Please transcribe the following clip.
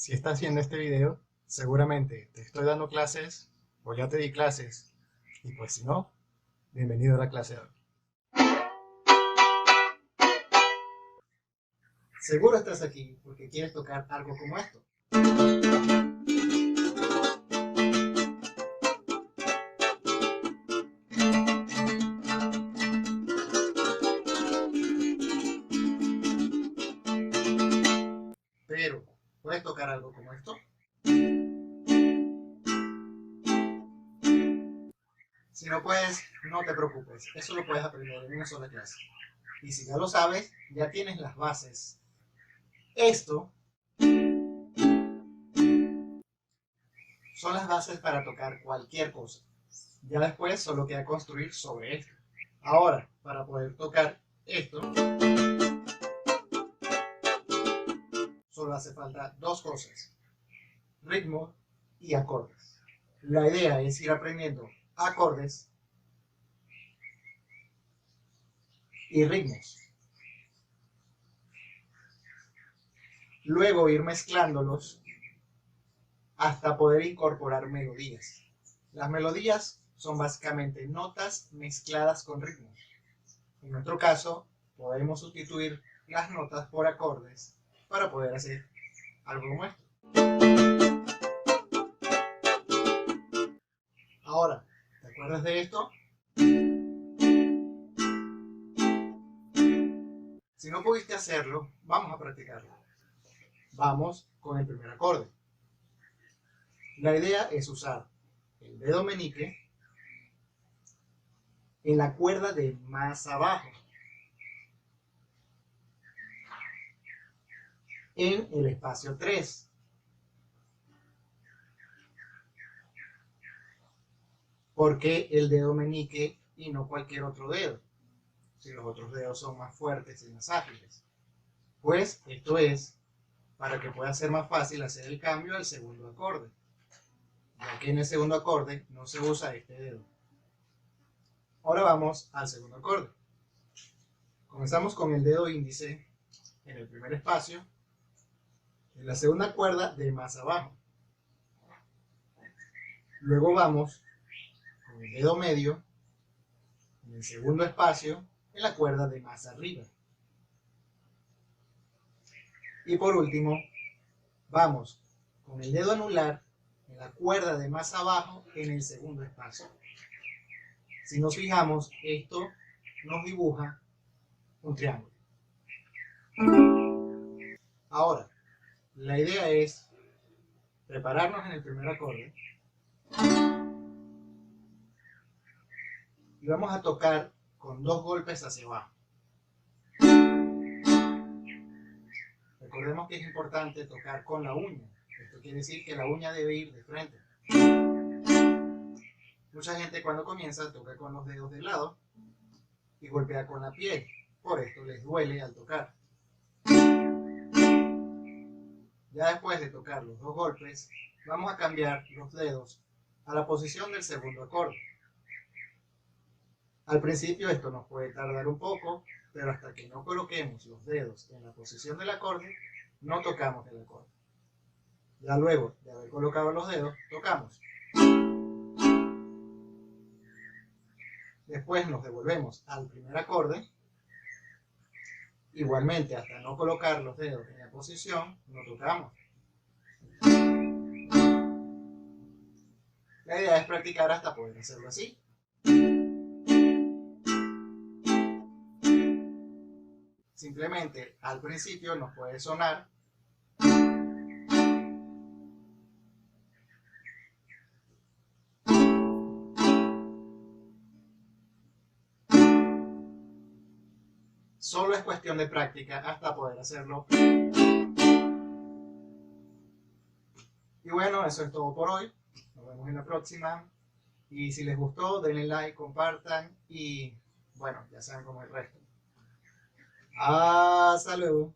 Si estás viendo este video, seguramente te estoy dando clases o ya te di clases. Y pues si no, bienvenido a la clase de hoy. Seguro estás aquí porque quieres tocar algo como esto. Pero, ¿puedes tocar algo como esto? Si no puedes, no te preocupes. Eso lo puedes aprender en una sola clase. Y si ya lo sabes, ya tienes las bases. Esto son las bases para tocar cualquier cosa. Ya después solo queda construir sobre esto. Ahora, para poder tocar esto, solo hace falta dos cosas: ritmo y acordes. La idea es ir aprendiendo acordes y ritmos. Luego ir mezclándolos hasta poder incorporar melodías. Las melodías son básicamente notas mezcladas con ritmos. En nuestro caso, podemos sustituir las notas por acordes para poder hacer algo como esto. Ahora, ¿te acuerdas de esto? Si no pudiste hacerlo, vamos a practicarlo. Vamos con el primer acorde. La idea es usar el dedo meñique en la cuerda de más abajo, en el espacio 3. ¿Por qué el dedo meñique y no cualquier otro dedo? Si los otros dedos son más fuertes y más ágiles. Pues esto es para que pueda ser más fácil hacer el cambio al segundo acorde, ya que en el segundo acorde no se usa este dedo. Ahora vamos al segundo acorde. Comenzamos con el dedo índice en el primer espacio, en la segunda cuerda de más abajo. Luego vamos con el dedo medio en el segundo espacio, en la cuerda de más arriba. Y por último, vamos con el dedo anular en la cuerda de más abajo en el segundo espacio. Si nos fijamos, esto nos dibuja un triángulo. Ahora, la idea es prepararnos en el primer acorde y vamos a tocar con dos golpes hacia abajo. Recordemos que es importante tocar con la uña. Esto quiere decir que la uña debe ir de frente. Mucha gente cuando comienza toca con los dedos de lado y golpea con la piel. Por esto les duele al tocar. Ya después de tocar los dos golpes, vamos a cambiar los dedos a la posición del segundo acorde. Al principio esto nos puede tardar un poco, pero hasta que no coloquemos los dedos en la posición del acorde, no tocamos el acorde. Ya luego de haber colocado los dedos, tocamos. Después nos devolvemos al primer acorde. Igualmente, hasta no colocar los dedos en la posición, no tocamos. La idea es practicar hasta poder hacerlo así. Simplemente al principio nos puede sonar solo es cuestión de práctica hasta poder hacerlo. Y bueno, eso es todo por hoy. Nos vemos en la próxima. Y si les gustó, denle like, compartan y bueno, ya saben cómo es el resto. Hasta luego.